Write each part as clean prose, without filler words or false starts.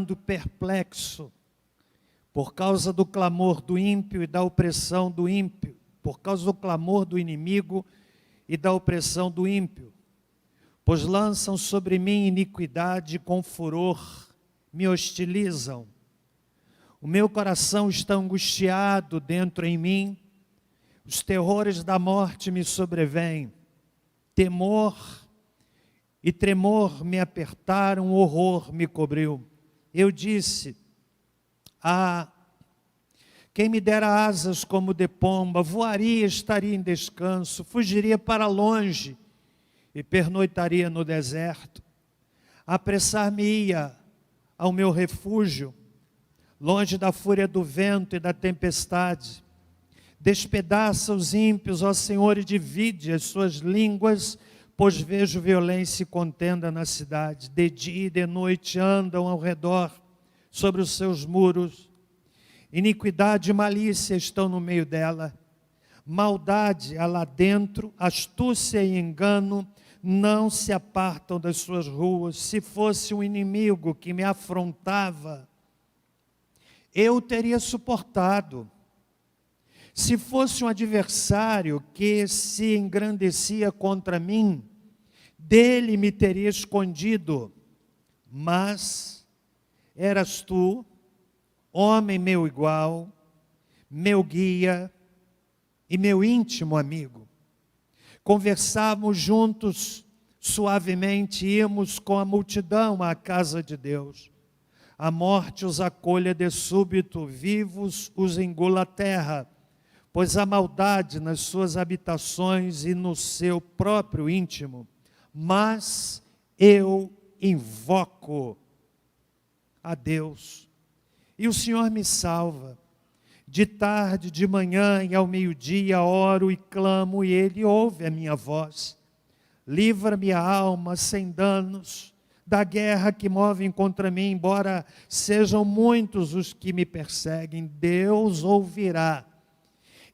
ando perplexo por causa do clamor do ímpio e da opressão do ímpio, por causa do clamor do inimigo e da opressão do ímpio. Pois lançam sobre mim iniquidade e com furor me hostilizam. O meu coração está angustiado dentro em mim, os terrores da morte me sobrevêm. Temor e tremor me apertaram, horror me cobriu. Eu disse, quem me dera asas como de pomba, voaria, estaria em descanso, fugiria para longe e pernoitaria no deserto. Apressar-me-ia ao meu refúgio, longe da fúria do vento e da tempestade. Despedaça os ímpios, ó Senhor, e divide as suas línguas, pois vejo violência e contenda na cidade. De dia e de noite andam ao redor, sobre os seus muros. Iniquidade e malícia estão no meio dela. Maldade há lá dentro, astúcia e engano não se apartam das suas ruas. Se fosse um inimigo que me afrontava, eu teria suportado. Se fosse um adversário que se engrandecia contra mim, dele me teria escondido. Mas eras tu, homem meu igual, meu guia e meu íntimo amigo. Conversávamos juntos suavemente, íamos com a multidão à casa de Deus. A morte os acolha de súbito, vivos os engula a terra, pois há maldade nas suas habitações e no seu próprio íntimo. Mas eu invoco a Deus, e o Senhor me salva. De tarde, de manhã e ao meio-dia oro e clamo, e Ele ouve a minha voz. Livra-me a alma sem danos da guerra que movem contra mim, embora sejam muitos os que me perseguem. Deus ouvirá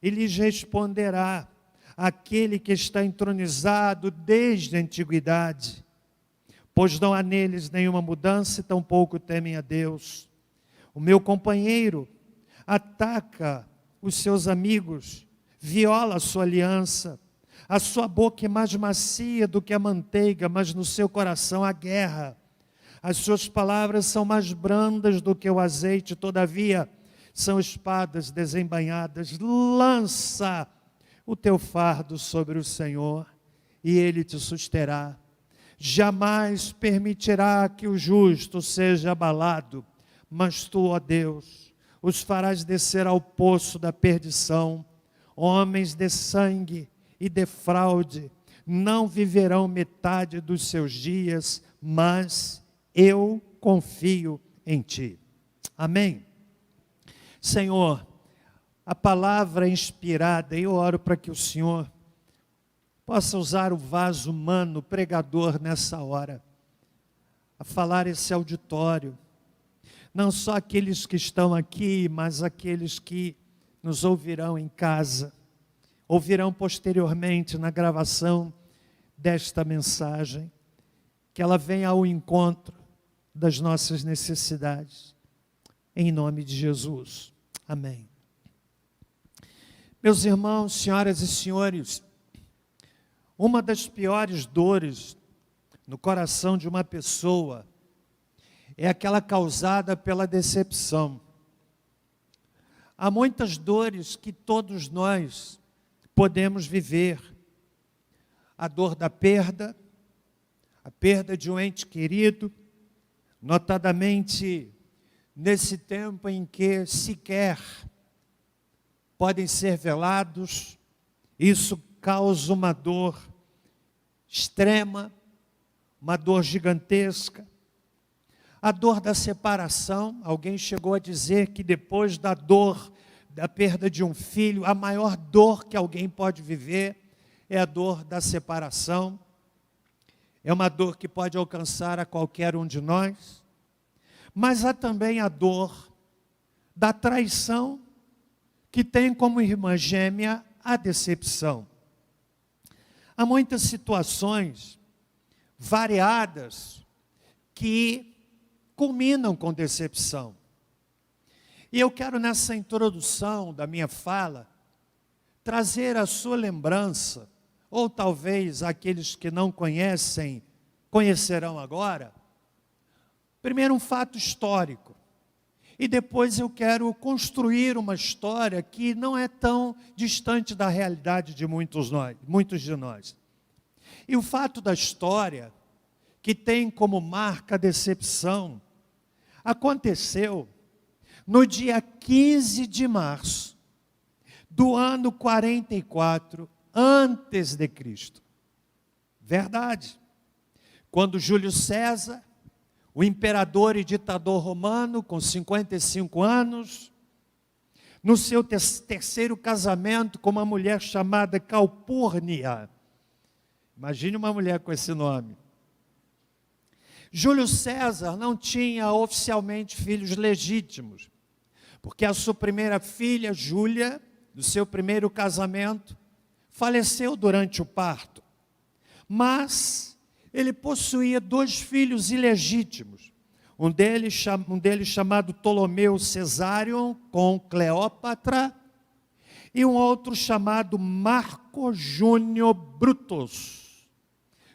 e lhes responderá, aquele que está entronizado desde a antiguidade. Pois não há neles nenhuma mudança e tampouco temem a Deus. O meu companheiro ataca os seus amigos, viola a sua aliança. A sua boca é mais macia do que a manteiga, mas no seu coração há guerra. As suas palavras são mais brandas do que o azeite, todavia são espadas desembainhadas. Lança o teu fardo sobre o Senhor e Ele te susterá. Jamais permitirá que o justo seja abalado, mas tu, ó Deus, os farás descer ao poço da perdição. Homens de sangue e de fraude não viverão metade dos seus dias, mas eu confio em ti. Amém. Senhor, a palavra inspirada, eu oro para que o Senhor possa usar o vaso humano, o pregador nessa hora, a falar esse auditório, não só aqueles que estão aqui, mas aqueles que nos ouvirão em casa, ouvirão posteriormente na gravação desta mensagem, que ela venha ao encontro das nossas necessidades, em nome de Jesus, amém. Meus irmãos, senhoras e senhores, uma das piores dores no coração de uma pessoa é aquela causada pela decepção. Há muitas dores que todos nós podemos viver. A dor da perda, a perda de um ente querido, notadamente nesse tempo em que sequer podem ser velados, isso causa uma dor extrema, uma dor gigantesca. A dor da separação, alguém chegou a dizer que depois da dor da perda de um filho, a maior dor que alguém pode viver é a dor da separação. É uma dor que pode alcançar a qualquer um de nós. Mas há também a dor da traição, que tem como irmã gêmea a decepção. Há muitas situações variadas que culminam com decepção. E eu quero, nessa introdução da minha fala, trazer à sua lembrança, ou talvez aqueles que não conhecem, conhecerão agora, primeiro um fato histórico, e depois eu quero construir uma história que não é tão distante da realidade de muitos de nós. E o fato da história, que tem como marca a decepção, aconteceu no dia 15 de março do ano 44 antes de Cristo. Verdade. Quando Júlio César, o imperador e ditador romano, com 55 anos, no seu terceiro casamento com uma mulher chamada Calpurnia. Imagine uma mulher com esse nome. Júlio César não tinha oficialmente filhos legítimos, porque a sua primeira filha, Júlia, do seu primeiro casamento, faleceu durante o parto. Mas ele possuía 2 filhos ilegítimos, um deles chamado Ptolomeu Cesarion, com Cleópatra, e um outro chamado Marco Júnior Brutus,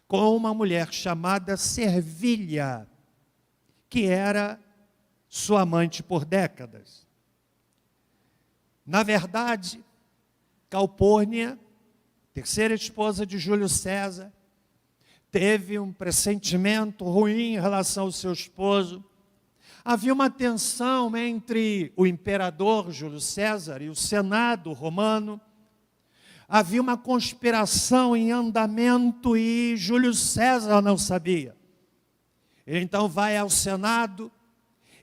com uma mulher chamada Servilha, que era sua amante por décadas. Na verdade, Calpurnia, terceira esposa de Júlio César, teve um pressentimento ruim em relação ao seu esposo. Havia uma tensão entre o imperador Júlio César e o Senado romano. Havia uma conspiração em andamento e Júlio César não sabia. Ele então vai ao Senado,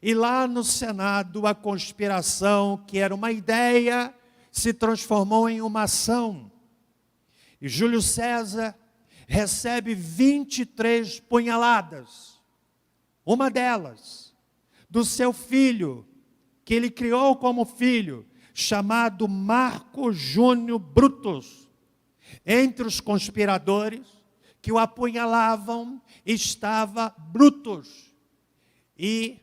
e lá no Senado a conspiração, que era uma ideia, se transformou em uma ação. E Júlio César recebe 23 punhaladas. Uma delas, do seu filho, que ele criou como filho, chamado Marco Júnior Brutus. Entre os conspiradores que o apunhalavam estava Brutus. E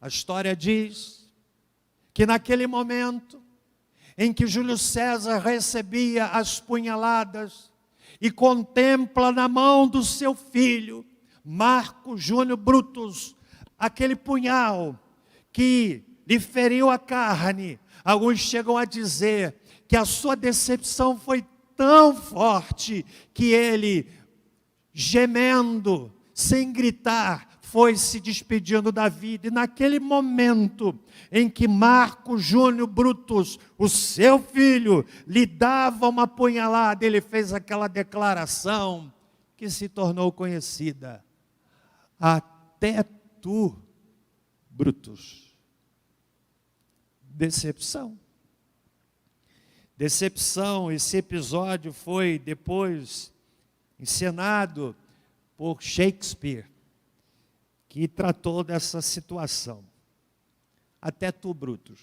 a história diz que naquele momento em que Júlio César recebia as punhaladas e contempla na mão do seu filho, Marco Júnior Brutus, aquele punhal que lhe feriu a carne, alguns chegam a dizer que a sua decepção foi tão forte que ele, gemendo, sem gritar, foi se despedindo da vida. E naquele momento em que Marco Júnior Brutus, o seu filho, lhe dava uma punhalada, ele fez aquela declaração que se tornou conhecida: até tu, Brutus. Decepção. Decepção, esse episódio foi depois encenado por Shakespeare, que tratou dessa situação. Até tu, Brutus.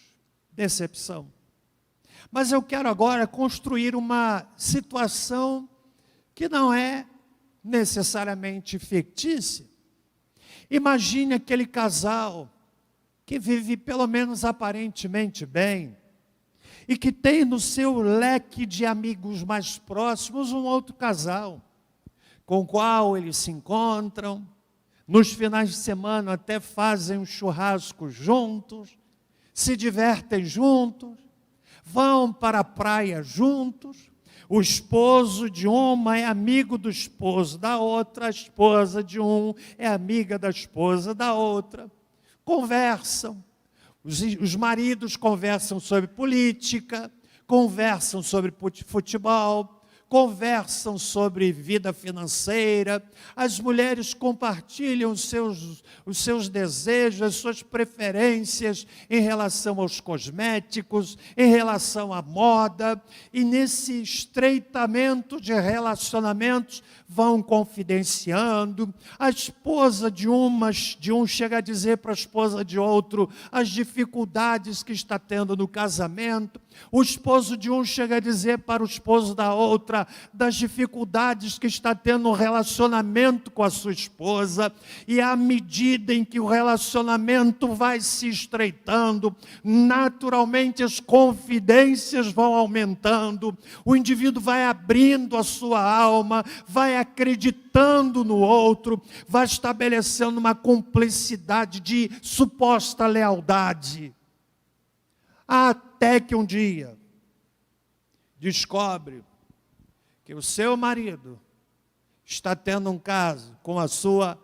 Decepção. Mas eu quero agora construir uma situação que não é necessariamente fictícia. Imagine aquele casal que vive pelo menos aparentemente bem e que tem no seu leque de amigos mais próximos um outro casal com o qual eles se encontram. Nos finais de semana até fazem um churrasco juntos, se divertem juntos, vão para a praia juntos. O esposo de uma é amigo do esposo da outra, a esposa de um é amiga da esposa da outra. Conversam, os maridos conversam sobre política, conversam sobre futebol, conversam sobre vida financeira, as mulheres compartilham os seus desejos, as suas preferências em relação aos cosméticos, em relação à moda, e nesse estreitamento de relacionamentos vão confidenciando. A esposa de um chega a dizer para a esposa de outro as dificuldades que está tendo no casamento. O esposo de um chega a dizer para o esposo da outra mostra das dificuldades que está tendo no relacionamento com a sua esposa, e à medida em que o relacionamento vai se estreitando, naturalmente as confidências vão aumentando, o indivíduo vai abrindo a sua alma, vai acreditando no outro, vai estabelecendo uma cumplicidade de suposta lealdade. Até que um dia descobre que o seu marido está tendo um caso com a sua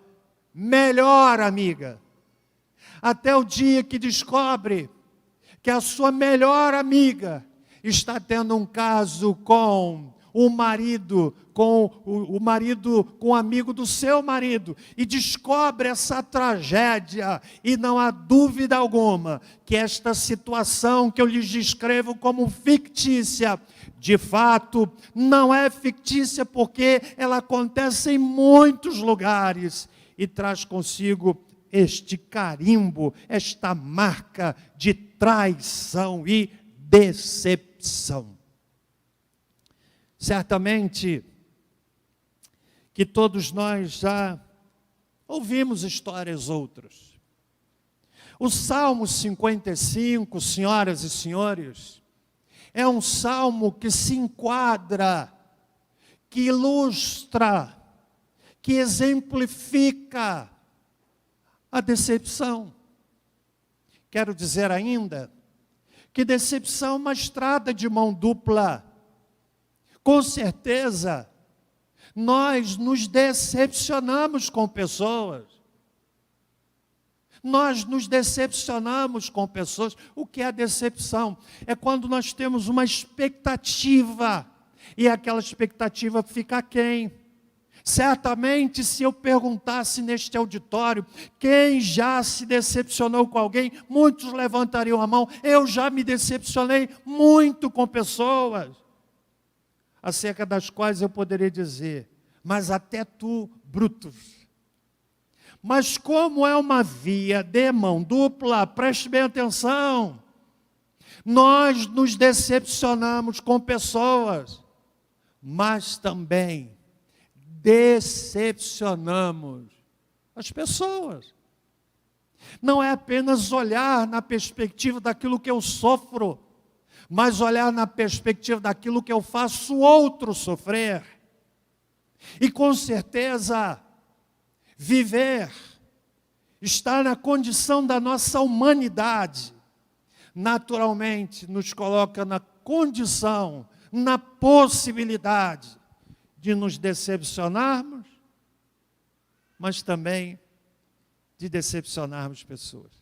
melhor amiga. Até o dia que descobre que a sua melhor amiga está tendo um caso com o marido, com o amigo do seu marido, e descobre essa tragédia, e não há dúvida alguma que esta situação que eu lhes descrevo como fictícia, de fato, não é fictícia, porque ela acontece em muitos lugares, e traz consigo este carimbo, esta marca de traição e decepção. Certamente que todos nós já ouvimos histórias outras. O Salmo 55, senhoras e senhores, é um salmo que se enquadra, que ilustra, que exemplifica a decepção. Quero dizer ainda que decepção é uma estrada de mão dupla. Com certeza, nós nos decepcionamos com pessoas. Nós nos decepcionamos com pessoas. O que é decepção? É quando nós temos uma expectativa e aquela expectativa fica aquém. Certamente, se eu perguntasse neste auditório quem já se decepcionou com alguém, muitos levantariam a mão. Eu já me decepcionei muito com pessoas, acerca das quais eu poderia dizer, mas até tu, Brutus. Mas como é uma via de mão dupla, preste bem atenção, nós nos decepcionamos com pessoas, mas também decepcionamos as pessoas. Não é apenas olhar na perspectiva daquilo que eu sofro, mas olhar na perspectiva daquilo que eu faço o outro sofrer. E com certeza, viver, estar na condição da nossa humanidade, naturalmente nos coloca na condição, na possibilidade de nos decepcionarmos, mas também de decepcionarmos pessoas.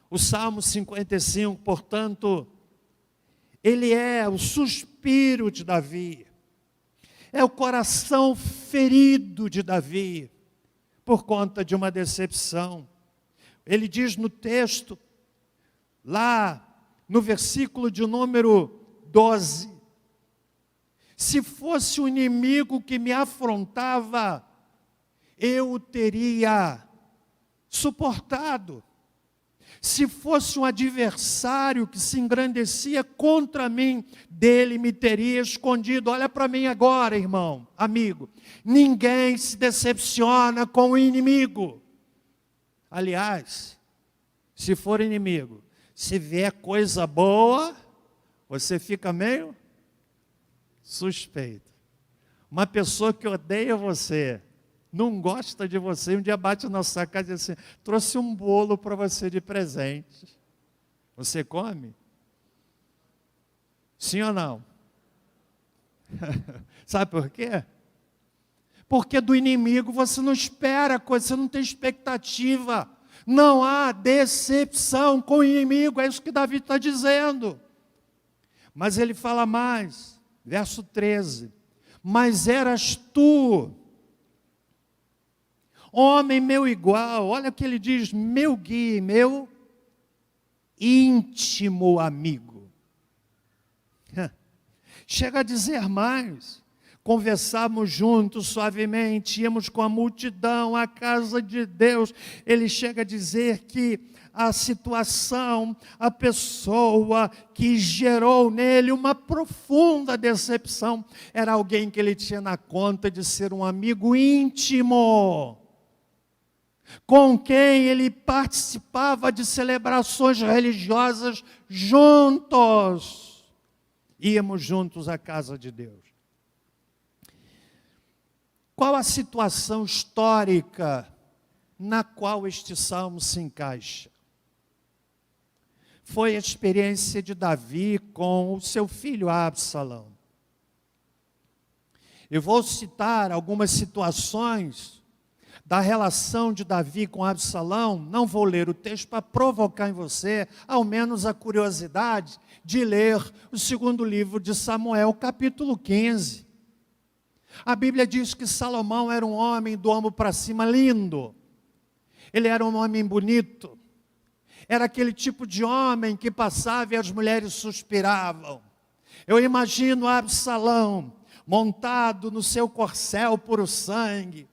O Salmo 55, portanto, ele é o suspiro de Davi, é o coração ferido de Davi, por conta de uma decepção. Ele diz no texto, lá no versículo de número 12, se fosse o inimigo que me afrontava, eu o teria suportado. Se fosse um adversário que se engrandecia contra mim, dele me teria escondido. Olha para mim agora, irmão, amigo. Ninguém se decepciona com o inimigo. Aliás, se for inimigo, se vier coisa boa, você fica meio suspeito. Uma pessoa que odeia você, não gosta de você, um dia bate na sua casa e diz assim, trouxe um bolo para você de presente. Você come? Sim ou não? Sabe por quê? Porque do inimigo você não espera coisa, você não tem expectativa. Não há decepção com o inimigo, é isso que Davi está dizendo. Mas ele fala mais, verso 13. Mas eras tu, homem meu igual, olha o que ele diz, meu guia, meu íntimo amigo. Chega a dizer mais, conversávamos juntos suavemente, íamos com a multidão à casa de Deus. Ele chega a dizer que a situação, a pessoa que gerou nele uma profunda decepção, era alguém que ele tinha na conta de ser um amigo íntimo, com quem ele participava de celebrações religiosas juntos. Íamos juntos à casa de Deus. Qual a situação histórica na qual este salmo se encaixa? Foi a experiência de Davi com o seu filho Absalão. Eu vou citar algumas situações da relação de Davi com Absalão. Não vou ler o texto para provocar em você, ao menos a curiosidade de ler o segundo livro de Samuel, capítulo 15. A Bíblia diz que Salomão era um homem do ombro para cima lindo. Ele era um homem bonito. Era aquele tipo de homem que passava e as mulheres suspiravam. Eu imagino Absalão montado no seu corcel puro sangue,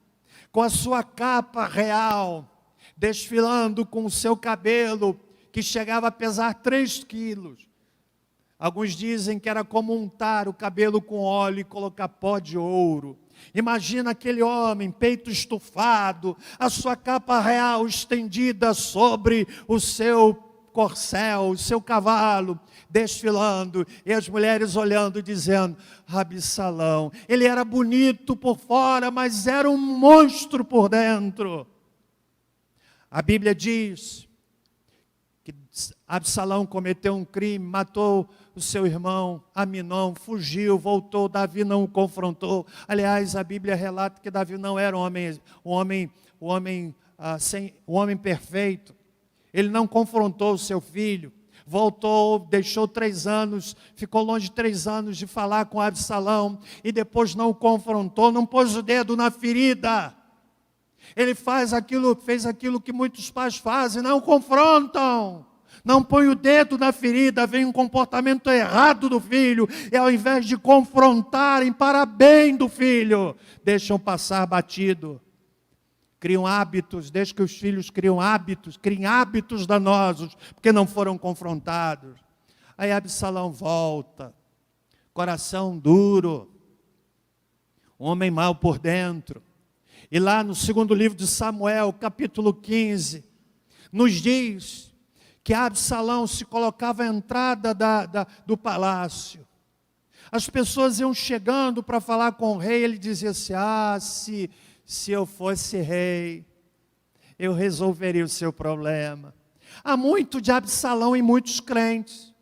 com a sua capa real, desfilando com o seu cabelo, que chegava a pesar 3 quilos. Alguns dizem que era como untar o cabelo com óleo e colocar pó de ouro. Imagina aquele homem, peito estufado, a sua capa real estendida sobre o seu corcel, o seu cavalo, desfilando, e as mulheres olhando, dizendo: Absalão. Ele era bonito por fora, mas era um monstro por dentro. A Bíblia diz que Absalão cometeu um crime, matou o seu irmão Aminon, fugiu, voltou. Davi não o confrontou. Aliás, a Bíblia relata que Davi não era um homem perfeito. Ele não confrontou o seu filho, voltou, deixou 3 anos, ficou longe 3 anos de falar com Absalão, e depois não o confrontou, não pôs o dedo na ferida. Ele fez aquilo que muitos pais fazem, não confrontam, não põe o dedo na ferida. Vem um comportamento errado do filho, e ao invés de confrontarem para bem do filho, deixam passar batido. Criam hábitos, desde que os filhos criem hábitos danosos, porque não foram confrontados. Aí Absalão volta, coração duro, homem mau por dentro. E lá no segundo livro de Samuel, capítulo 15, nos diz que Absalão se colocava à entrada do palácio. As pessoas iam chegando para falar com o rei, ele dizia assim: se eu fosse rei, eu resolveria o seu problema. Há muito de Absalão em muitos crentes,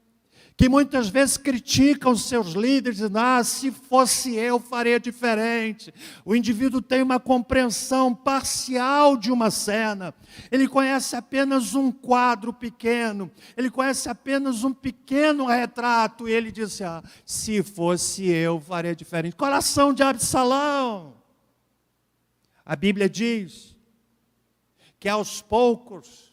que muitas vezes criticam os seus líderes, dizendo: se fosse eu, faria diferente. O indivíduo tem uma compreensão parcial de uma cena, ele conhece apenas um quadro pequeno, ele conhece apenas um pequeno retrato, e ele diz: se fosse eu, faria diferente. Coração de Absalão. A Bíblia diz que aos poucos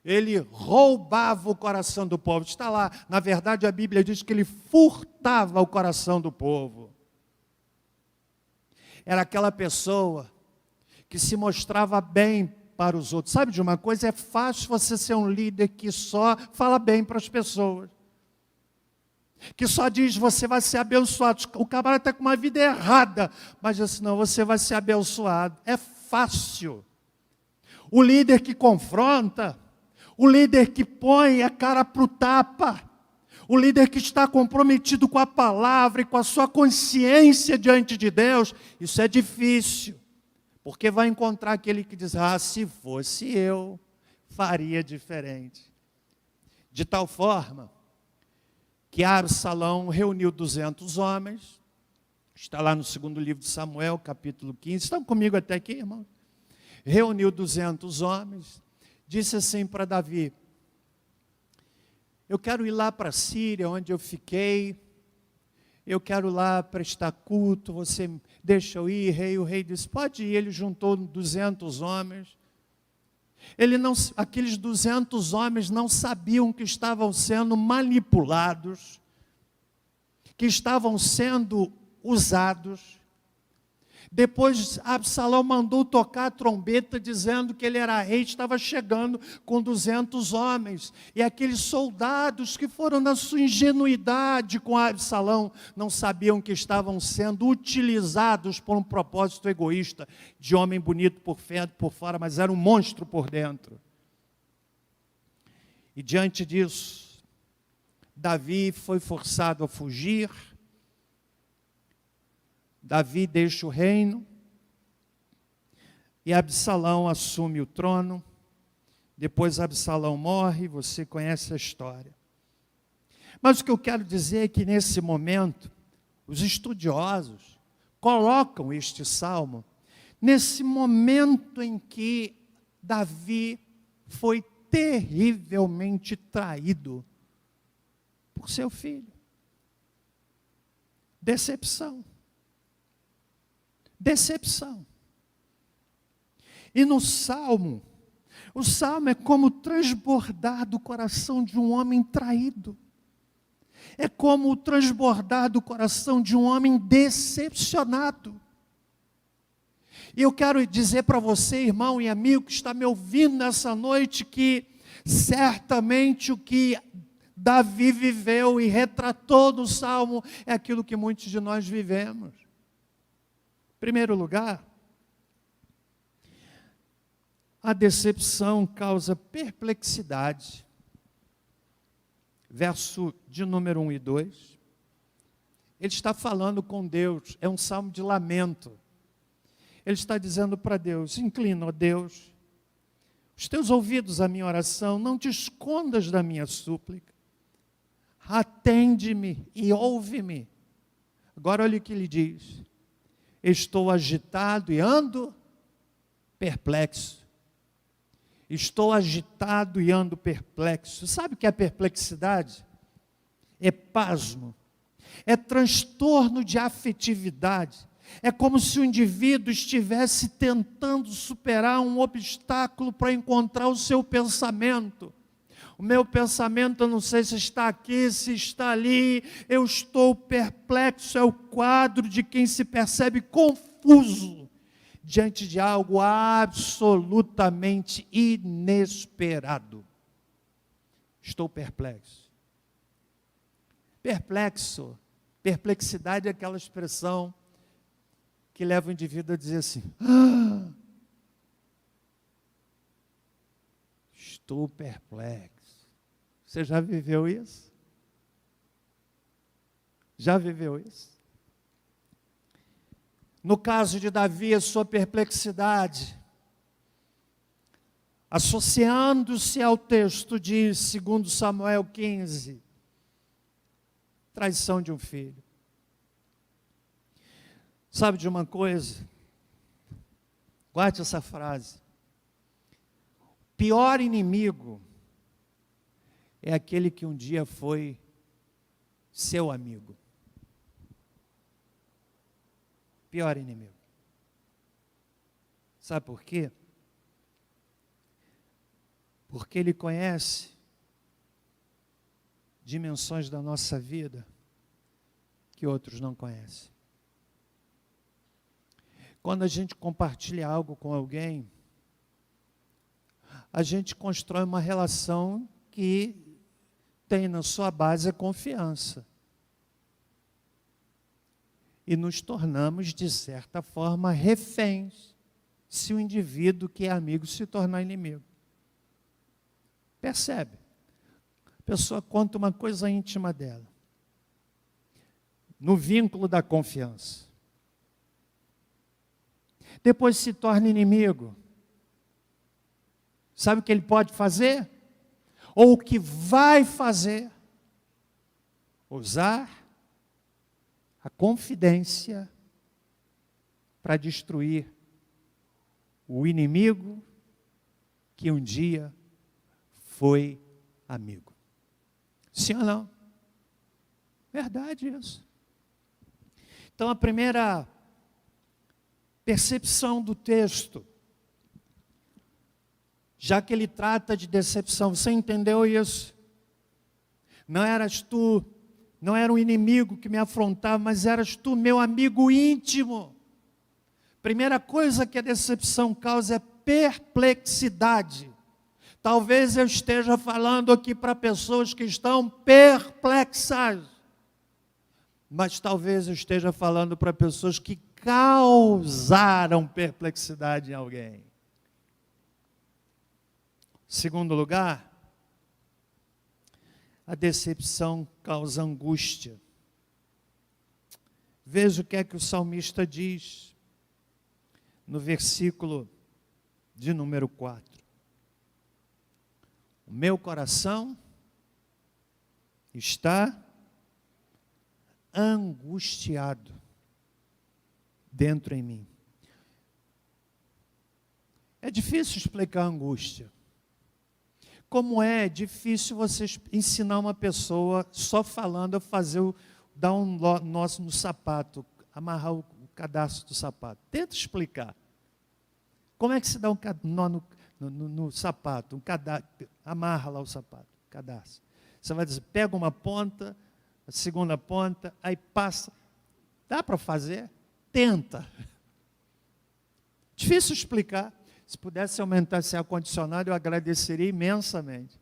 ele roubava o coração do povo. Está lá, na verdade a Bíblia diz que ele furtava o coração do povo. Era aquela pessoa que se mostrava bem para os outros. Sabe de uma coisa? É fácil você ser um líder que só fala bem para as pessoas, que só diz: você vai ser abençoado. O camarada está com uma vida errada, mas diz: não, você vai ser abençoado. É fácil. O líder que confronta, o líder que põe a cara para o tapa, o líder que está comprometido com a palavra e com a sua consciência diante de Deus, isso é difícil, porque vai encontrar aquele que diz: se fosse eu, faria diferente. De tal forma que Absalão reuniu 200 homens, está lá no segundo livro de Samuel, capítulo 15, estão comigo até aqui, irmão? Reuniu 200 homens, disse assim para Davi: eu quero ir lá para a Síria, onde eu fiquei, eu quero lá prestar culto, você deixa eu ir, rei? O rei disse: pode ir. Ele juntou 200 homens, aqueles 200 homens não sabiam que estavam sendo manipulados, que estavam sendo usados, Depois Absalão mandou tocar a trombeta dizendo que ele era rei, estava chegando com 200 homens. E aqueles soldados que foram na sua ingenuidade com Absalão, não sabiam que estavam sendo utilizados por um propósito egoísta, de homem bonito por fora, mas era um monstro por dentro. E diante disso, Davi foi forçado a fugir. Davi deixa o reino e Absalão assume o trono. Depois Absalão morre, você conhece a história. Mas o que eu quero dizer é que nesse momento, os estudiosos colocam este salmo nesse momento em que Davi foi terrivelmente traído por seu filho. Decepção. Decepção. E no Salmo, o Salmo é como transbordar do coração de um homem traído. É como transbordar do coração de um homem decepcionado. E eu quero dizer para você, irmão e amigo que está me ouvindo nessa noite, que certamente o que Davi viveu e retratou no Salmo é aquilo que muitos de nós vivemos. Em primeiro lugar, a decepção causa perplexidade. Verso de número 1 e 2. Ele está falando com Deus, é um salmo de lamento. Ele está dizendo para Deus: inclina, ó Deus, os teus ouvidos à minha oração, não te escondas da minha súplica. Atende-me e ouve-me. Agora olha o que ele diz: estou agitado e ando perplexo. Estou agitado e ando perplexo. Sabe o que é perplexidade? É pasmo, é transtorno de afetividade. É como se o indivíduo estivesse tentando superar um obstáculo para encontrar o seu pensamento. O meu pensamento, eu não sei se está aqui, se está ali, eu estou perplexo, é o quadro de quem se percebe confuso diante de algo absolutamente inesperado. Estou perplexo. Perplexo, perplexidade é aquela expressão que leva o indivíduo a dizer assim: estou perplexo. Você já viveu isso? Já viveu isso? No caso de Davi, a sua perplexidade, associando-se ao texto de 2 Samuel 15, traição de um filho. Sabe de uma coisa? Guarde essa frase. O pior inimigo é aquele que um dia foi seu amigo. Pior inimigo. Sabe por quê? Porque ele conhece dimensões da nossa vida que outros não conhecem. Quando a gente compartilha algo com alguém, a gente constrói uma relação que tem na sua base a confiança. E nos tornamos, de certa forma, reféns, se o indivíduo que é amigo se tornar inimigo. Percebe? A pessoa conta uma coisa íntima dela, no vínculo da confiança. Depois se torna inimigo. Sabe o que ele pode fazer? Ou o que vai fazer? Usar a confidência para destruir o inimigo que um dia foi amigo. Sim ou não? Verdade isso. Então a primeira percepção do texto, já que ele trata de decepção, você entendeu isso? Não eras tu, não era um inimigo que me afrontava, mas eras tu, meu amigo íntimo. Primeira coisa que a decepção causa é perplexidade. Talvez eu esteja falando aqui para pessoas que estão perplexas, mas talvez eu esteja falando para pessoas que causaram perplexidade em alguém. Segundo lugar, a decepção causa angústia. Veja o que é que o salmista diz no versículo de número 4. O meu coração está angustiado dentro em mim. É difícil explicar a angústia. Como é difícil você ensinar uma pessoa só falando a fazer dar um nó no sapato, amarrar o cadastro do sapato. Tenta explicar. Como é que se dá um nó no sapato, amarra lá o sapato, cadastro. Você vai dizer, pega uma ponta, a segunda ponta, aí passa. Dá para fazer? Tenta. Difícil explicar. Se pudesse aumentar esse ar-condicionado, eu agradeceria imensamente.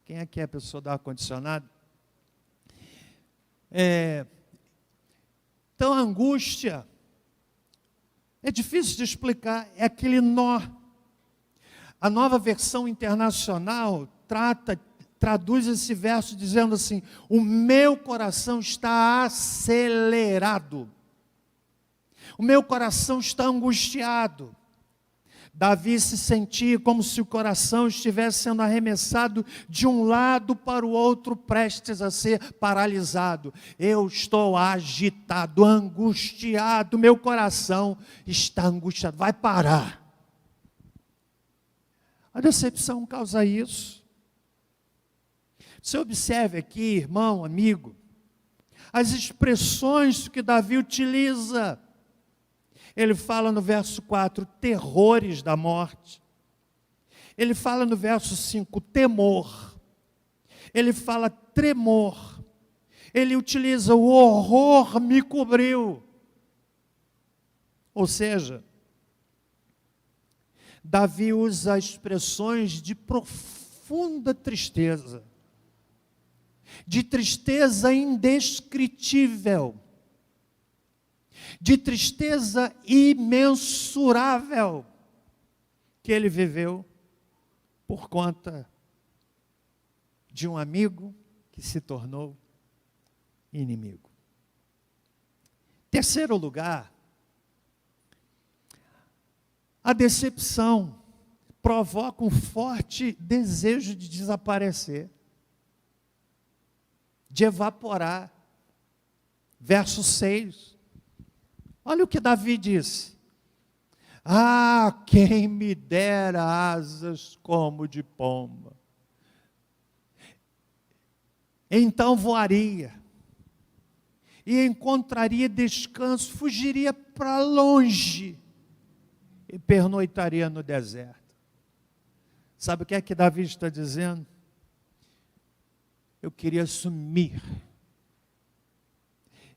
Quem é que é a pessoa do ar-condicionado? Então, a angústia é difícil de explicar, é aquele nó. A Nova Versão Internacional traduz esse verso dizendo assim: o meu coração está acelerado, o meu coração está angustiado. Davi se sentia como se o coração estivesse sendo arremessado de um lado para o outro, prestes a ser paralisado. Eu estou agitado, angustiado, meu coração está angustiado, vai parar. A decepção causa isso. Você observe aqui, irmão, amigo, as expressões que Davi utiliza. Ele fala no verso 4, terrores da morte. Ele fala no verso 5, temor. Ele fala tremor. Ele utiliza o horror me cobriu. Ou seja, Davi usa expressões de profunda tristeza, de tristeza indescritível, de tristeza imensurável que ele viveu por conta de um amigo que se tornou inimigo. Terceiro lugar, a decepção provoca um forte desejo de desaparecer, de evaporar. Verso 6. Olha o que Davi disse. Ah, quem me dera asas como de pomba. Então voaria e encontraria descanso, fugiria para longe e pernoitaria no deserto. Sabe o que é que Davi está dizendo? Eu queria sumir.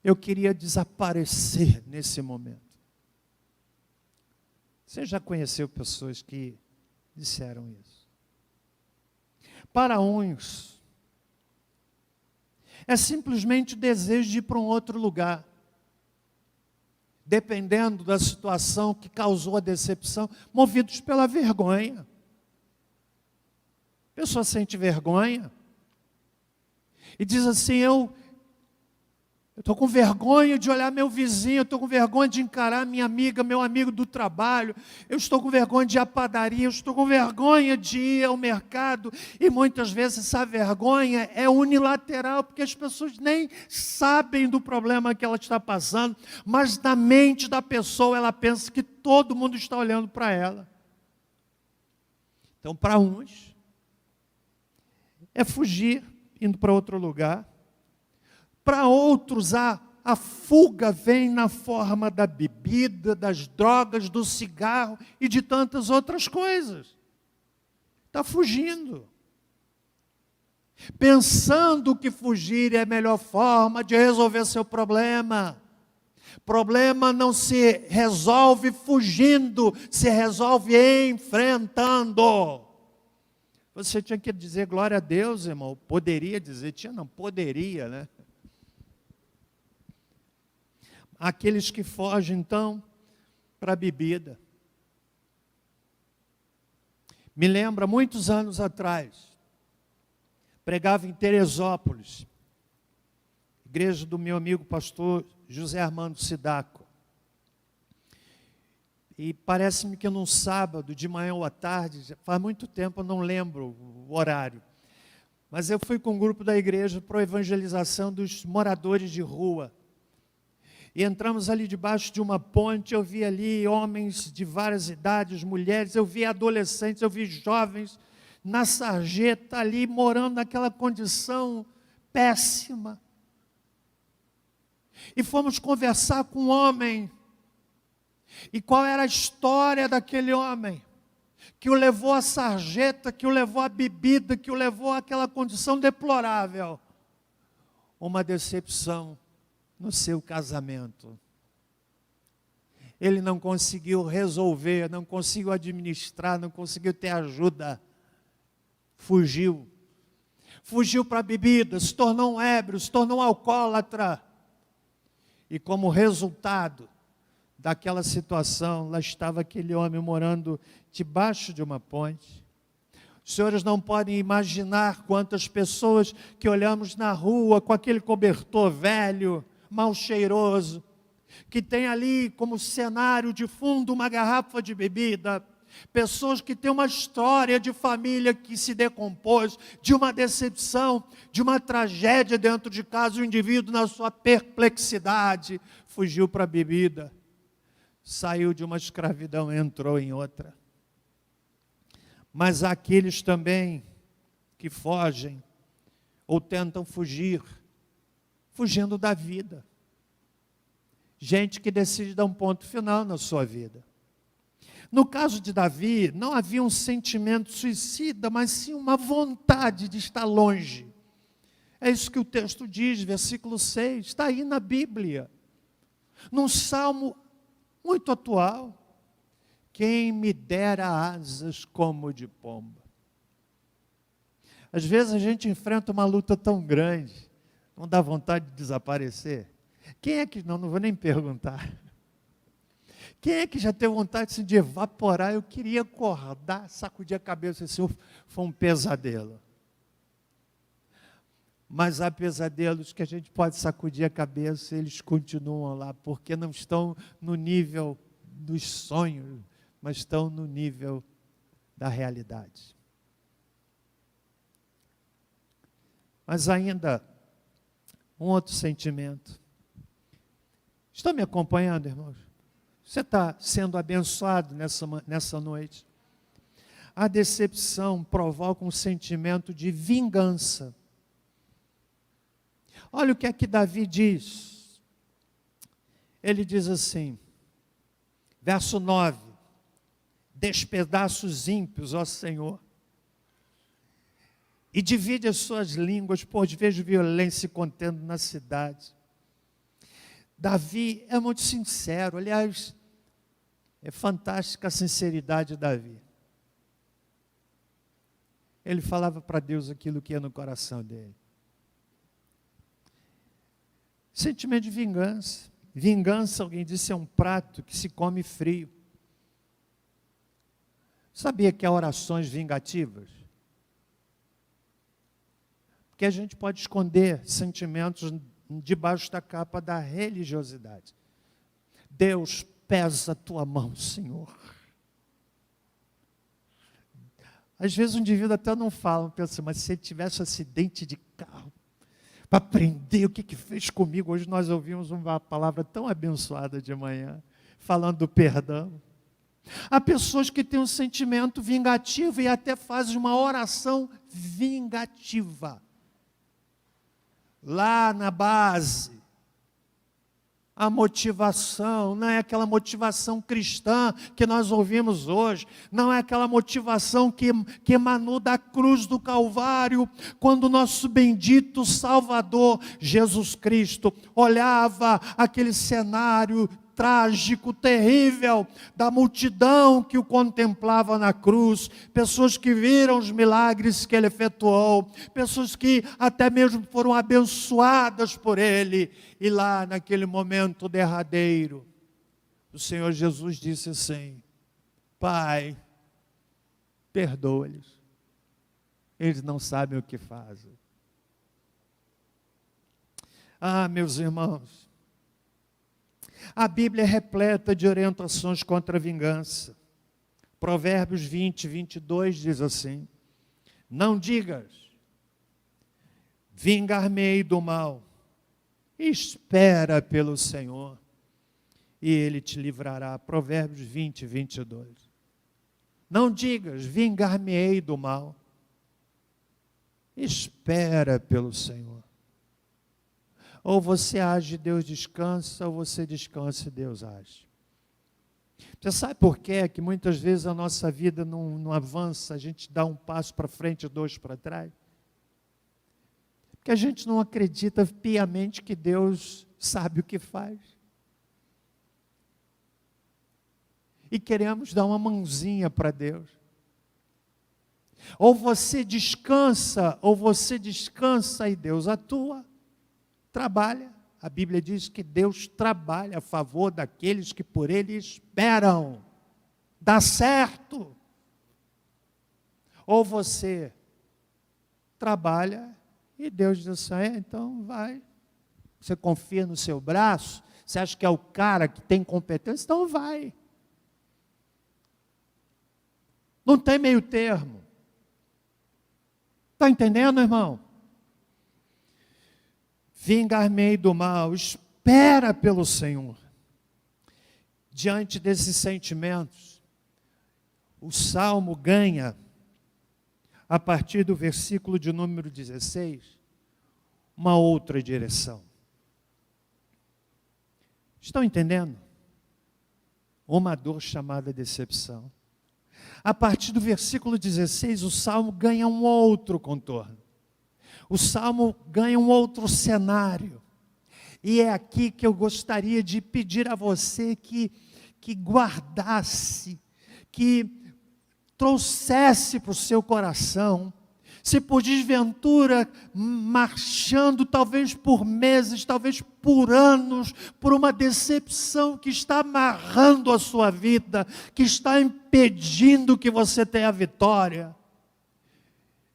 Eu queria desaparecer nesse momento. Você já conheceu pessoas que disseram isso? Para uns, é simplesmente o desejo de ir para um outro lugar. Dependendo da situação que causou a decepção, movidos pela vergonha. A pessoa sente vergonha e diz assim, eu estou com vergonha de olhar meu vizinho, eu estou com vergonha de encarar minha amiga, meu amigo do trabalho, eu estou com vergonha de ir à padaria, eu estou com vergonha de ir ao mercado, e muitas vezes essa vergonha é unilateral, porque as pessoas nem sabem do problema que ela está passando, mas na mente da pessoa ela pensa que todo mundo está olhando para ela. Então, para uns, é fugir, indo para outro lugar. Para outros, a fuga vem na forma da bebida, das drogas, do cigarro e de tantas outras coisas. Está fugindo. Pensando que fugir é a melhor forma de resolver seu problema. Problema não se resolve fugindo, se resolve enfrentando. Você tinha que dizer glória a Deus, irmão. Poderia dizer, poderia, né? Aqueles que fogem, então, para a bebida. Me lembra, muitos anos atrás, pregava em Teresópolis, igreja do meu amigo pastor José Armando Sidaco. E parece-me que num sábado, de manhã ou à tarde, faz muito tempo, eu não lembro o horário, mas eu fui com um grupo da igreja para a evangelização dos moradores de rua. E entramos ali debaixo de uma ponte, eu vi ali homens de várias idades, mulheres, eu vi adolescentes, eu vi jovens na sarjeta ali, morando naquela condição péssima. E fomos conversar com um homem. E qual era a história daquele homem? Que o levou à sarjeta, que o levou à bebida, que o levou àquela condição deplorável. Uma decepção no seu casamento. Ele não conseguiu resolver, não conseguiu administrar, não conseguiu ter ajuda. Fugiu. Fugiu para a bebida, se tornou um ébrio, se tornou um alcoólatra. E como resultado daquela situação, lá estava aquele homem morando debaixo de uma ponte. Os senhores não podem imaginar quantas pessoas que olhamos na rua com aquele cobertor velho, mal cheiroso, que tem ali como cenário de fundo uma garrafa de bebida, pessoas que têm uma história de família que se decompôs, de uma decepção, de uma tragédia dentro de casa, o indivíduo na sua perplexidade fugiu para a bebida, saiu de uma escravidão, entrou em outra. Mas há aqueles também que fogem ou tentam fugir, fugindo da vida. Gente que decide dar um ponto final na sua vida. No caso de Davi, não havia um sentimento suicida, mas sim uma vontade de estar longe. É isso que o texto diz, versículo 6, está aí na Bíblia. Num salmo muito atual. Quem me dera asas como de pomba. Às vezes a gente enfrenta uma luta tão grande, não dá vontade de desaparecer. Quem é que, não vou nem perguntar. Quem é que já teve vontade assim, de evaporar? Eu queria acordar, sacudir a cabeça, assim, foi um pesadelo. Mas há pesadelos que a gente pode sacudir a cabeça, eles continuam lá, porque não estão no nível dos sonhos, mas estão no nível da realidade. Mas ainda, um outro sentimento. Estão me acompanhando, irmãos? Você está sendo abençoado nessa noite? A decepção provoca um sentimento de vingança. Olha o que é que Davi diz. Ele diz assim, verso 9, despedaça os ímpios, ó Senhor, e divide as suas línguas, pois vejo violência se contendo na cidade. Davi é muito sincero, aliás, é fantástica a sinceridade de Davi. Ele falava para Deus aquilo que ia no coração dele. Sentimento de vingança. Vingança, alguém disse, é um prato que se come frio. Sabia que há orações vingativas? Porque a gente pode esconder sentimentos debaixo da capa da religiosidade. Deus, pesa a tua mão, Senhor. Às vezes o indivíduo até não fala, pensa, mas se ele tivesse um acidente de carro, para aprender o que fez comigo. Hoje nós ouvimos uma palavra tão abençoada de manhã, falando do perdão. Há pessoas que têm um sentimento vingativo e até fazem uma oração vingativa. Lá na base, a motivação, não é aquela motivação cristã que nós ouvimos hoje, não é aquela motivação que emanou da cruz do Calvário, quando o nosso bendito Salvador, Jesus Cristo, olhava aquele cenário trágico, terrível, da multidão que o contemplava na cruz, pessoas que viram os milagres que ele efetuou, pessoas que até mesmo foram abençoadas por ele, e lá naquele momento derradeiro, o Senhor Jesus disse assim: Pai, perdoa-lhes, eles não sabem o que fazem. Ah, meus irmãos, a Bíblia é repleta de orientações contra a vingança. Provérbios 20, 22 diz assim: não digas, vingar-me-ei do mal, espera pelo Senhor, e Ele te livrará. Provérbios 20, 22. Não digas, vingar-me-ei do mal, espera pelo Senhor. Ou você age e Deus descansa, ou você descansa e Deus age. Você sabe por quê? Que muitas vezes a nossa vida não avança, a gente dá um passo para frente e dois para trás? Porque a gente não acredita piamente que Deus sabe o que faz. E queremos dar uma mãozinha para Deus. Ou você descansa e Deus atua. Trabalha. A Bíblia diz que Deus trabalha a favor daqueles que por Ele esperam. Dá certo. Ou você trabalha e Deus diz assim: então vai. Você confia no seu braço? Você acha que é o cara que tem competência? Então vai. Não tem meio termo. Está entendendo, irmão? Vingar-me-ei do mal, espera pelo Senhor. Diante desses sentimentos, o Salmo ganha, a partir do versículo de número 16, uma outra direção. Estão entendendo? Uma dor chamada decepção. A partir do versículo 16, o Salmo ganha um outro contorno. O Salmo ganha um outro cenário. E é aqui que eu gostaria de pedir a você que guardasse, que trouxesse para o seu coração, se por desventura, marchando talvez por meses, talvez por anos, por uma decepção que está amarrando a sua vida, que está impedindo que você tenha a vitória.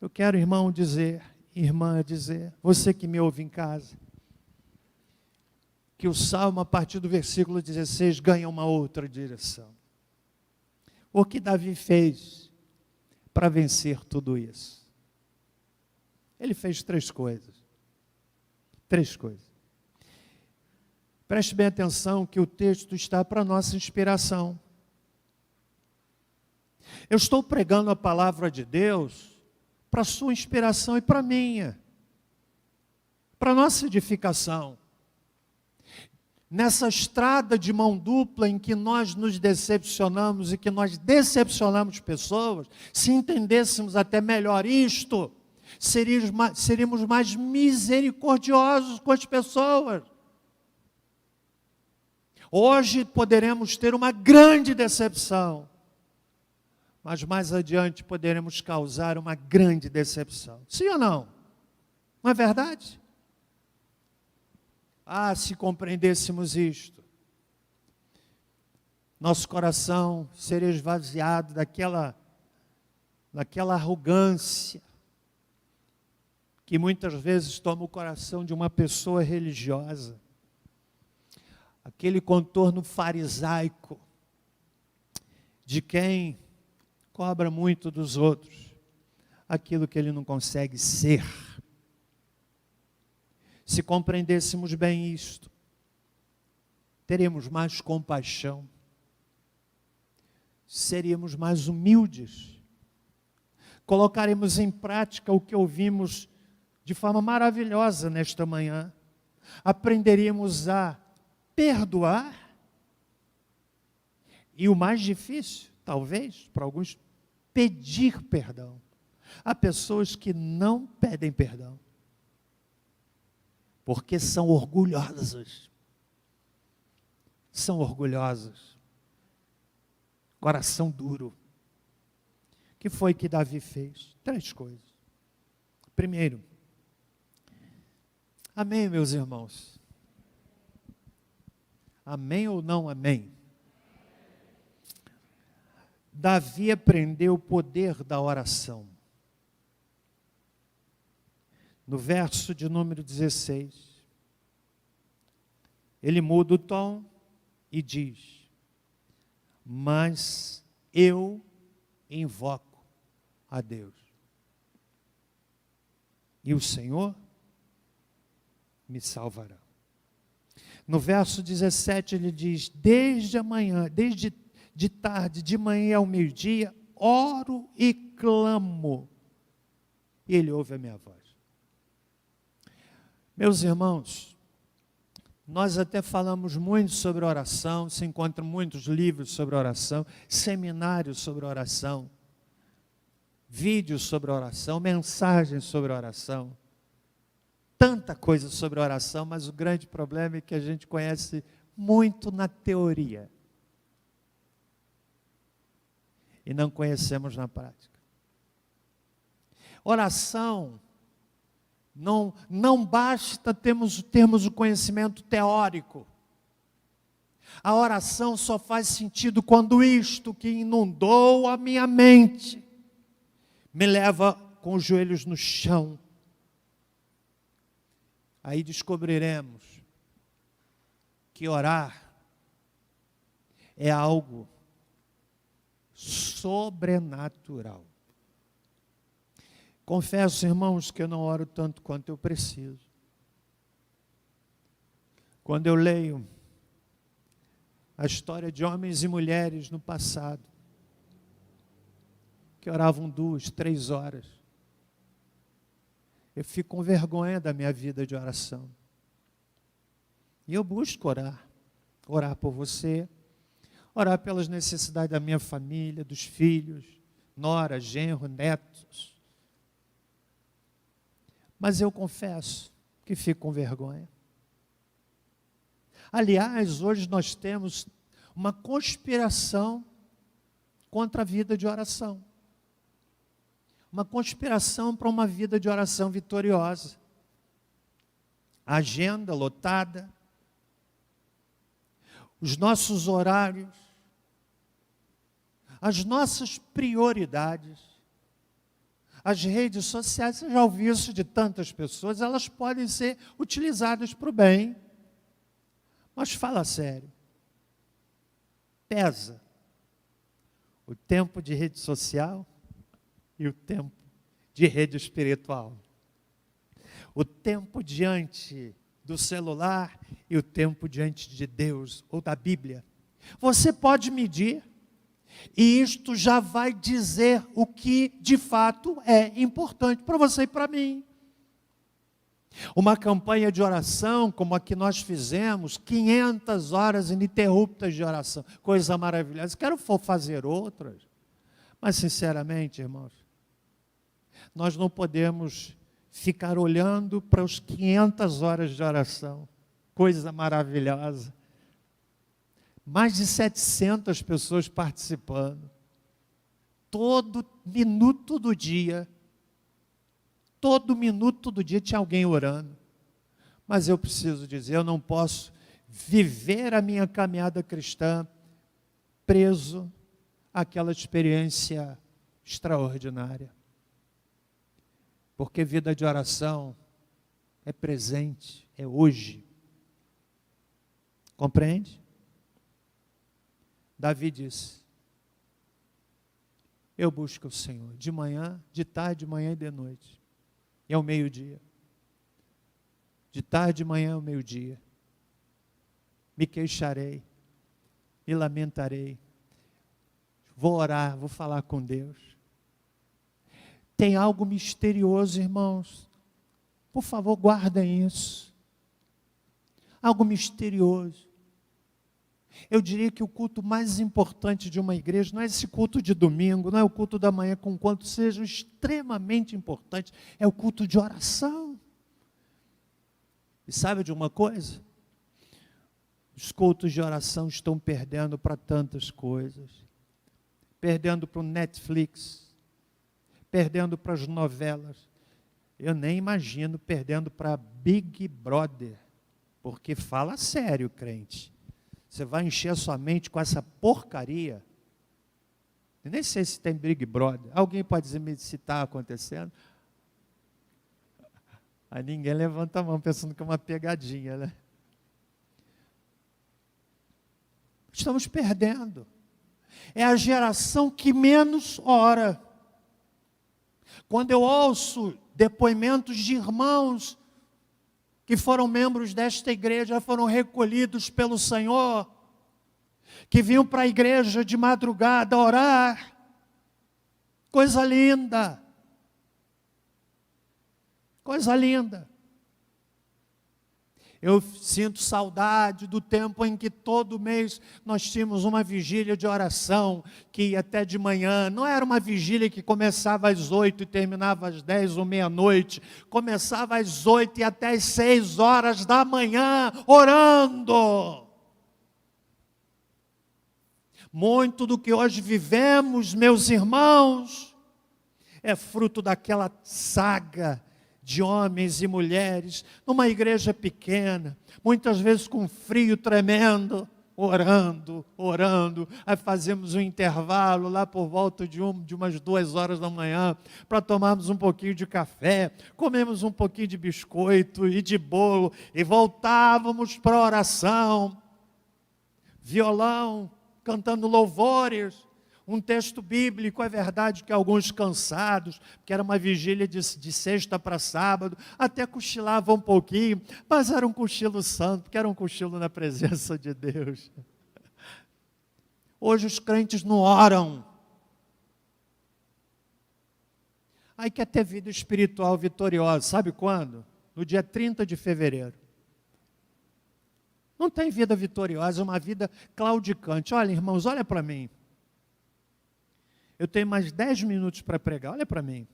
Eu quero, irmão, irmã, dizer, você que me ouve em casa, que o Salmo, a partir do versículo 16, ganha uma outra direção. O que Davi fez para vencer tudo isso? Ele fez três coisas. Preste bem atenção que o texto está para nossa inspiração. Eu estou pregando a palavra de Deus para a sua inspiração e para a minha, para a nossa edificação. Nessa estrada de mão dupla em que nós nos decepcionamos e que nós decepcionamos pessoas, se entendêssemos até melhor isto, seríamos mais misericordiosos com as pessoas. Hoje poderemos ter uma grande decepção, mas mais adiante poderemos causar uma grande decepção. Sim ou não? Não é verdade? Ah, se compreendêssemos isto, nosso coração seria esvaziado daquela arrogância que muitas vezes toma o coração de uma pessoa religiosa, aquele contorno farisaico de quem cobra muito dos outros aquilo que ele não consegue ser. Se compreendêssemos bem isto, teríamos mais compaixão, seríamos mais humildes, colocaremos em prática o que ouvimos de forma maravilhosa nesta manhã, aprenderíamos a perdoar. E o mais difícil, talvez, para alguns, pedir perdão. Há pessoas que não pedem perdão, porque são orgulhosas. São orgulhosas. Coração duro. O que foi que Davi fez? 3 coisas. Primeiro, amém, meus irmãos? Amém ou não amém? Davi aprendeu o poder da oração. No verso de número 16, ele muda o tom e diz: mas eu invoco a Deus, e o Senhor me salvará. No verso 17 ele diz: desde amanhã, desde de tarde, de manhã ao meio-dia, oro e clamo, e ele ouve a minha voz. Meus irmãos, nós até falamos muito sobre oração, se encontram muitos livros sobre oração, seminários sobre oração, vídeos sobre oração, mensagens sobre oração, tanta coisa sobre oração, mas o grande problema é que a gente conhece muito na teoria e não conhecemos na prática. Oração, não basta termos o conhecimento teórico. A oração só faz sentido quando isto que inundou a minha mente me leva com os joelhos no chão. Aí descobriremos que orar é algo sobrenatural. Confesso, irmãos, que eu não oro tanto quanto eu preciso. Quando eu leio a história de homens e mulheres no passado, que oravam 2, 3 horas, eu fico com vergonha da minha vida de oração. E eu busco orar por você, orar pelas necessidades da minha família, dos filhos, nora, genro, netos. Mas eu confesso que fico com vergonha. Aliás, hoje nós temos uma conspiração contra a vida de oração. Uma conspiração para uma vida de oração vitoriosa. Agenda lotada. Os nossos horários. As nossas prioridades. As redes sociais, você já ouviu isso de tantas pessoas, elas podem ser utilizadas para o bem. Mas fala sério. Pesa o tempo de rede social e o tempo de rede espiritual. O tempo diante do celular e o tempo diante de Deus ou da Bíblia. Você pode medir. E isto já vai dizer o que de fato é importante para você e para mim. Uma campanha de oração como a que nós fizemos, 500 horas ininterruptas de oração, coisa maravilhosa. Quero fazer outras, mas sinceramente, irmãos, nós não podemos ficar olhando para os 500 horas de oração, coisa maravilhosa. Mais de 700 pessoas participando. Todo minuto do dia tinha alguém orando. Mas eu preciso dizer, eu não posso viver a minha caminhada cristã preso àquela experiência extraordinária. Porque vida de oração é presente, é hoje. Compreende? Davi disse: eu busco o Senhor de manhã, de tarde, de manhã e de noite. E ao meio-dia. De tarde, de manhã ao meio-dia. Me queixarei, me lamentarei. Vou orar, vou falar com Deus. Tem algo misterioso, irmãos. Por favor, guardem isso. Algo misterioso. Eu diria que o culto mais importante de uma igreja não é esse culto de domingo, não é o culto da manhã, com quanto sejam extremamente importantes, é o culto de oração. E sabe de uma coisa? Os cultos de oração estão perdendo para tantas coisas. Perdendo para o Netflix, perdendo para as novelas. Eu nem imagino perdendo para Big Brother, porque fala sério, crente. Você vai encher a sua mente com essa porcaria. Eu nem sei se tem Big Brother. Alguém pode dizer se está acontecendo? Aí ninguém levanta a mão pensando que é uma pegadinha, né? Estamos perdendo. É a geração que menos ora. Quando eu ouço depoimentos de irmãos que foram membros desta igreja, foram recolhidos pelo Senhor, que vinham para a igreja de madrugada orar, coisa linda, coisa linda. Eu sinto saudade do tempo em que todo mês nós tínhamos uma vigília de oração, que ia até de manhã. Não era uma vigília que começava às 8 e terminava às 10 ou meia-noite. Começava às 8 e até às 6 horas da manhã, orando. Muito do que hoje vivemos, meus irmãos, é fruto daquela saga de homens e mulheres, numa igreja pequena, muitas vezes com frio tremendo, orando, aí fazemos um intervalo lá por volta de umas 2 horas da manhã, para tomarmos um pouquinho de café, comemos um pouquinho de biscoito e de bolo, e voltávamos para a oração, violão, cantando louvores, um texto bíblico. É verdade que alguns cansados, porque era uma vigília de sexta para sábado, até cochilavam um pouquinho, mas era um cochilo santo, porque era um cochilo na presença de Deus. Hoje os crentes não oram. Aí quer ter vida espiritual vitoriosa, sabe quando? No dia 30 de fevereiro. Não tem vida vitoriosa, é uma vida claudicante. Olha, irmãos, olha para mim. Eu tenho mais 10 minutos para pregar, olha para mim.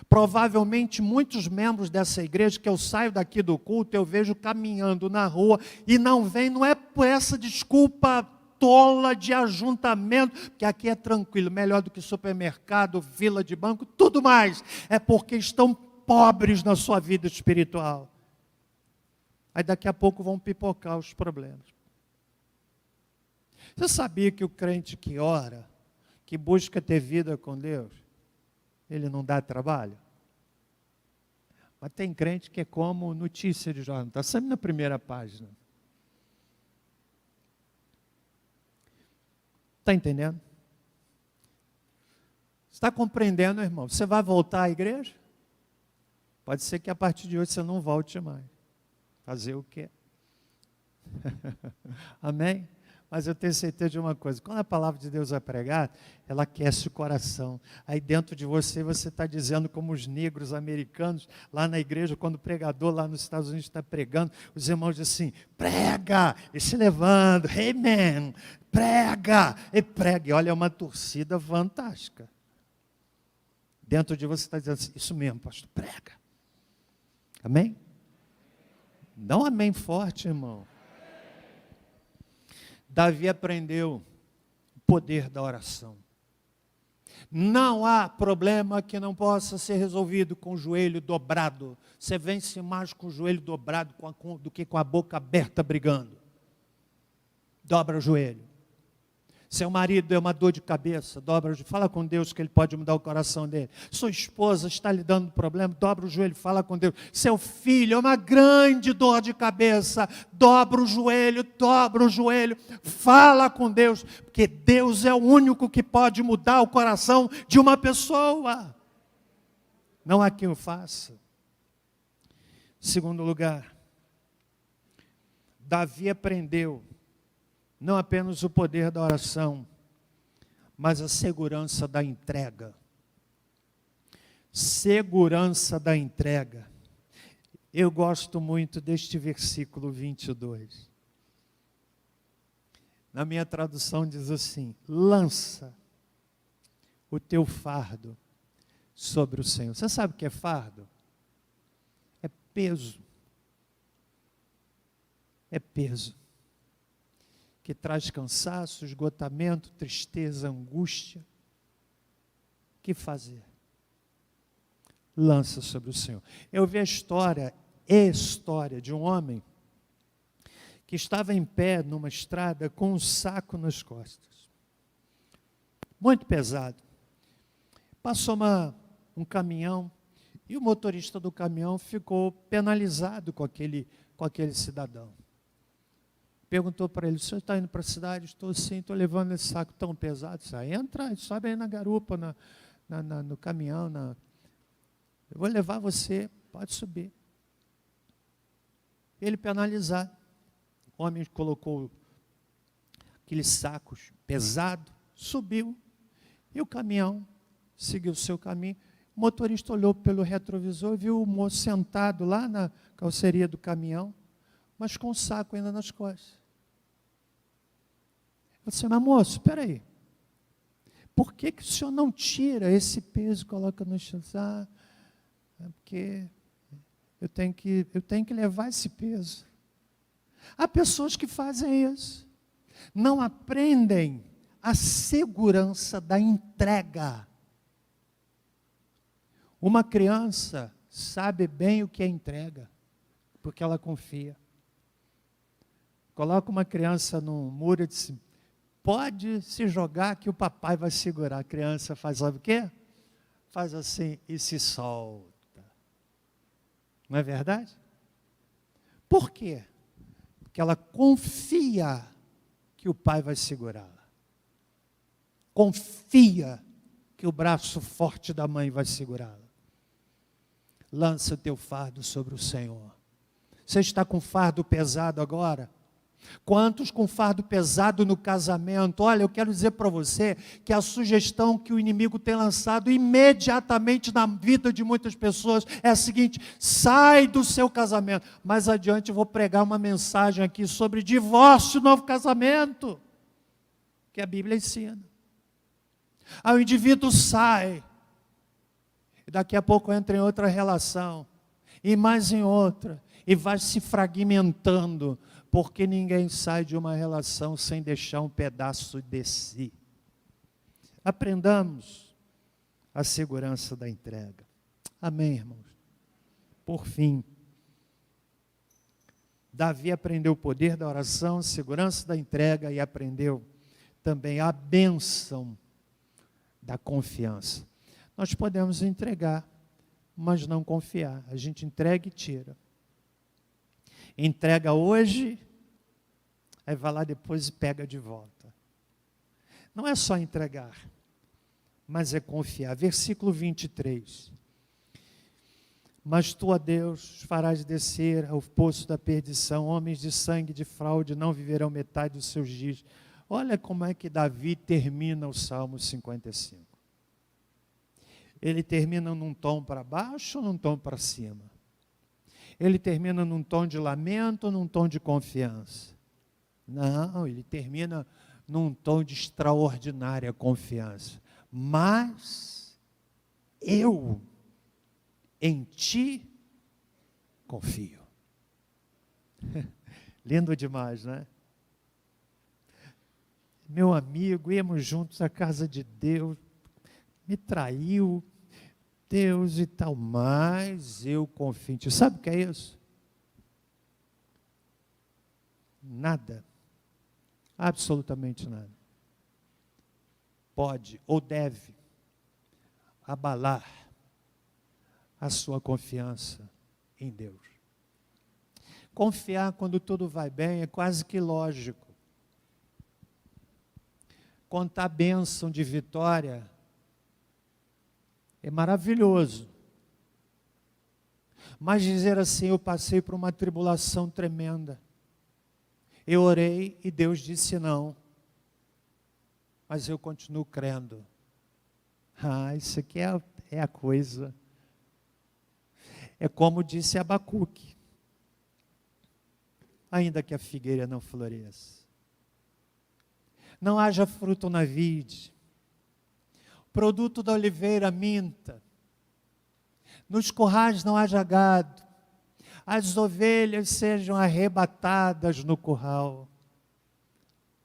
Provavelmente muitos membros dessa igreja, que eu saio daqui do culto, eu vejo caminhando na rua, e não é por essa desculpa tola de ajuntamento, que aqui é tranquilo, melhor do que supermercado, fila de banco, tudo mais, é porque estão pobres na sua vida espiritual. Aí daqui a pouco vão pipocar os problemas. Você sabia que o crente que ora, que busca ter vida com Deus, ele não dá trabalho? Mas tem crente que é como notícia de jornal, está sempre na primeira página. Está entendendo? Está compreendendo, irmão? Você vai voltar à igreja? Pode ser que a partir de hoje você não volte mais. Fazer o quê? Amém? Mas eu tenho certeza de uma coisa, quando a palavra de Deus é pregada, ela aquece o coração. Aí dentro de você está dizendo, como os negros americanos, lá na igreja, quando o pregador lá nos Estados Unidos está pregando, os irmãos dizem assim, prega, e se levando, hey man, prega, e prega. E olha, é uma torcida fantástica. Dentro de você está dizendo assim, isso mesmo, pastor, prega. Amém? Dá um amém forte, irmão. Davi aprendeu o poder da oração. Não há problema que não possa ser resolvido com o joelho dobrado. Você vence mais com o joelho dobrado do que com a boca aberta brigando. Dobra o joelho. Seu marido é uma dor de cabeça, dobra o joelho, fala com Deus que Ele pode mudar o coração dele. Sua esposa está lhe dando problema, dobra o joelho, fala com Deus. Seu filho é uma grande dor de cabeça, dobra o joelho, fala com Deus, porque Deus é o único que pode mudar o coração de uma pessoa. Não há quem o faça. Segundo lugar, Davi aprendeu não apenas o poder da oração, mas a segurança da entrega. Segurança da entrega. Eu gosto muito deste versículo 22. Na minha tradução diz assim: lança o teu fardo sobre o Senhor. Você sabe o que é fardo? É peso. É peso. Que traz cansaço, esgotamento, tristeza, angústia. O que fazer? Lança sobre o Senhor. Eu vi a história de um homem que estava em pé numa estrada com um saco nas costas. Muito pesado. Passou um caminhão e o motorista do caminhão ficou penalizado com aquele cidadão. Perguntou para ele: o senhor está indo para a cidade? Estou sim, estou levando esse saco tão pesado. Entra, sobe aí na garupa, no caminhão. Eu vou levar você, pode subir. Ele penalizado. O homem colocou aqueles sacos pesados, subiu, e o caminhão seguiu o seu caminho. O motorista olhou pelo retrovisor e viu o moço sentado lá na carroceria do caminhão, mas com o saco ainda nas costas. Eu disse: mas moço, espera aí. Por que o senhor não tira esse peso e coloca no chão? É porque eu tenho que levar esse peso. Há pessoas que fazem isso. Não aprendem a segurança da entrega. Uma criança sabe bem o que é entrega, porque ela confia. Coloca uma criança num muro e diz: pode se jogar que o papai vai segurar. A criança faz, sabe o quê? Faz assim e se solta. Não é verdade? Por quê? Porque ela confia que o pai vai segurá-la. Confia que o braço forte da mãe vai segurá-la. Lança o teu fardo sobre o Senhor. Você está com fardo pesado agora? Quantos com fardo pesado no casamento? Olha, eu quero dizer para você que a sugestão que o inimigo tem lançado imediatamente na vida de muitas pessoas é a seguinte: sai do seu casamento. Mais adiante eu vou pregar uma mensagem aqui sobre divórcio e novo casamento, que a Bíblia ensina. Aí o indivíduo sai, e daqui a pouco entra em outra relação, e mais em outra, e vai se fragmentando, porque ninguém sai de uma relação sem deixar um pedaço de si. Aprendamos a segurança da entrega. Amém, irmãos? Por fim, Davi aprendeu o poder da oração, segurança da entrega, e aprendeu também a bênção da confiança. Nós podemos entregar, mas não confiar. A gente entrega e tira. Entrega hoje, aí vai lá depois e pega de volta. Não é só entregar, mas é confiar. Versículo 23. Mas tu, ó Deus, farás descer ao poço da perdição homens de sangue e de fraude, não viverão metade dos seus dias. Olha como é que Davi termina o Salmo 55. Ele termina num tom para baixo ou num tom para cima? Ele termina num tom de lamento ou num tom de confiança? Não, ele termina num tom de extraordinária confiança. Mas eu em ti confio. Lindo demais, né? Meu amigo, íamos juntos à casa de Deus, me traiu, Deus e tal, mas eu confio em ti. Sabe o que é isso? Nada, absolutamente nada, pode ou deve abalar a sua confiança em Deus. Confiar quando tudo vai bem é quase que lógico. Contar bênção de vitória é maravilhoso. Mas dizer assim: eu passei por uma tribulação tremenda, eu orei e Deus disse não, mas eu continuo crendo. Isso aqui é a coisa. É como disse Abacuque: ainda que a figueira não floresça, não haja fruto na vide, produto da oliveira minta, nos currais não haja gado, as ovelhas sejam arrebatadas no curral.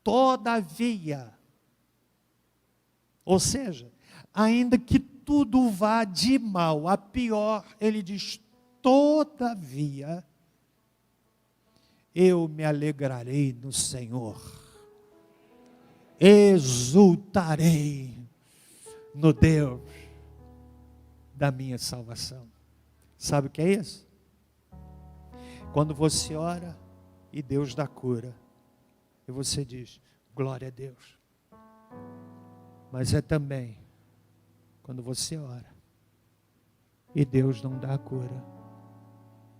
Todavia, ou seja, ainda que tudo vá de mal a pior, ele diz, todavia, eu me alegrarei no Senhor, exultarei no Deus da minha salvação. Sabe o que é isso? Quando você ora e Deus dá cura, e você diz, glória a Deus. Mas é também quando você ora e Deus não dá a cura,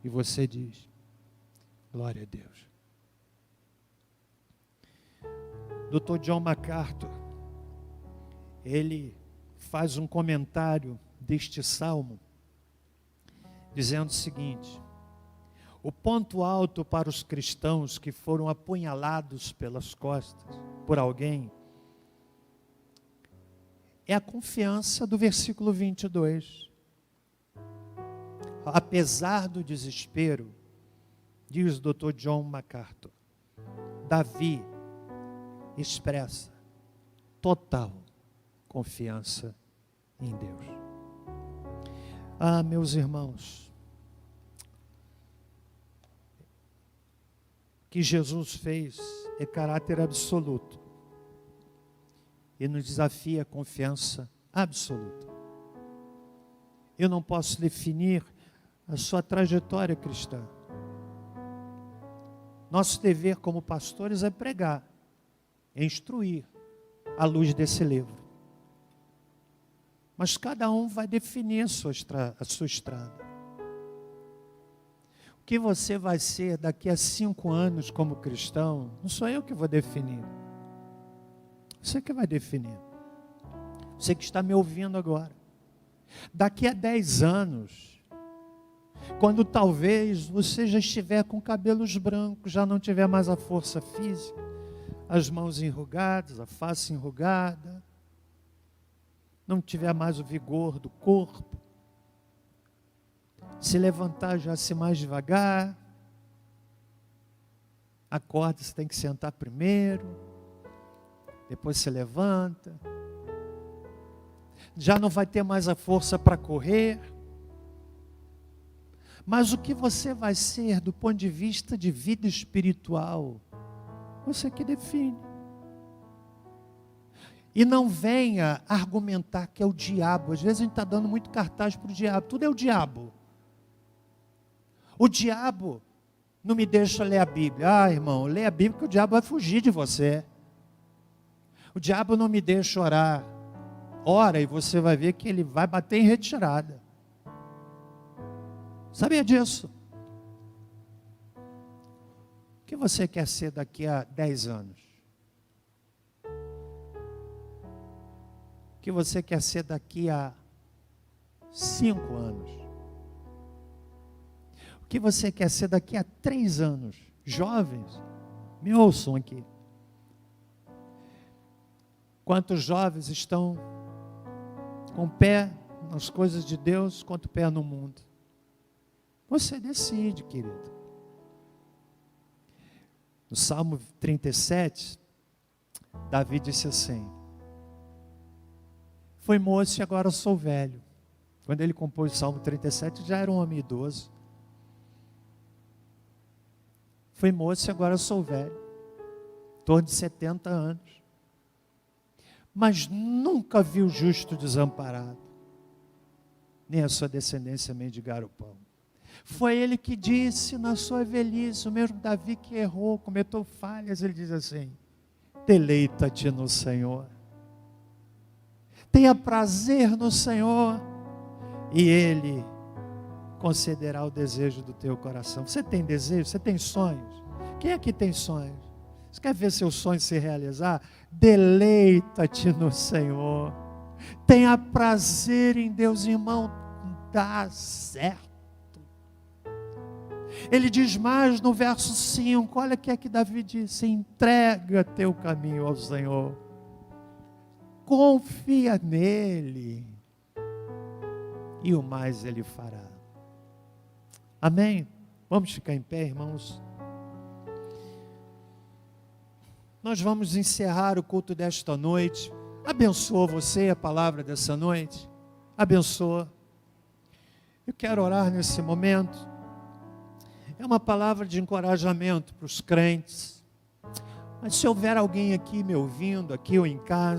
e você diz, glória a Deus. Dr. John MacArthur, ele faz um comentário deste salmo, dizendo o seguinte: o ponto alto para os cristãos que foram apunhalados pelas costas por alguém é a confiança do versículo 22. Apesar do desespero, diz o Dr. John MacArthur, Davi expressa total confiança em Deus. Ah, meus irmãos, o que Jesus fez é caráter absoluto e nos desafia a confiança absoluta. Eu não posso definir a sua trajetória cristã. Nosso dever como pastores é pregar, é instruir à luz desse livro. Mas cada um vai definir a sua estrada. O que você vai ser daqui a 5 anos como cristão, não sou eu que vou definir. Você que vai definir. Você que está me ouvindo agora. Daqui a 10 anos, quando talvez você já estiver com cabelos brancos, já não tiver mais a força física, as mãos enrugadas, a face enrugada, não tiver mais o vigor do corpo, se levantar já se mais devagar, acorda, você tem que sentar primeiro, depois se levanta, já não vai ter mais a força para correr, mas o que você vai ser do ponto de vista de vida espiritual, você que define. E não venha argumentar que é o diabo. Às vezes a gente está dando muito cartaz para o diabo. Tudo é o diabo. O diabo não me deixa ler a Bíblia. Ah, irmão, lê a Bíblia que o diabo vai fugir de você. O diabo não me deixa orar. Ora e você vai ver que ele vai bater em retirada. Sabia disso? O que você quer ser daqui a 10 anos? O que você quer ser daqui a 5 anos? O que você quer ser daqui a 3 anos? Jovens, me ouçam aqui. Quantos jovens estão com o pé nas coisas de Deus, quanto o pé no mundo? Você decide, querido. No Salmo 37, Davi disse assim: foi moço e agora sou velho. Quando ele compôs o Salmo 37, já era um homem idoso. Fui moço e agora sou velho. Em torno de 70 anos. Mas nunca vi o justo desamparado, nem a sua descendência mendigar o pão. Foi ele que disse na sua velhice, o mesmo Davi que errou, cometeu falhas, ele diz assim: deleita-te no Senhor. Tenha prazer no Senhor, e Ele concederá o desejo do teu coração. Você tem desejo? Você tem sonhos? Quem aqui tem sonhos? Você quer ver seu sonho se realizar? Deleita-te no Senhor. Tenha prazer em Deus, irmão, dá certo. Ele diz mais no verso 5, olha o que é que Davi disse: entrega teu caminho ao Senhor, confia nele, e o mais Ele fará. Amém? Vamos ficar em pé, irmãos? Nós vamos encerrar o culto desta noite. Abençoa você a palavra dessa noite? Abençoa. Eu quero orar nesse momento. É uma palavra de encorajamento para os crentes. Mas se houver alguém aqui me ouvindo, aqui ou em casa,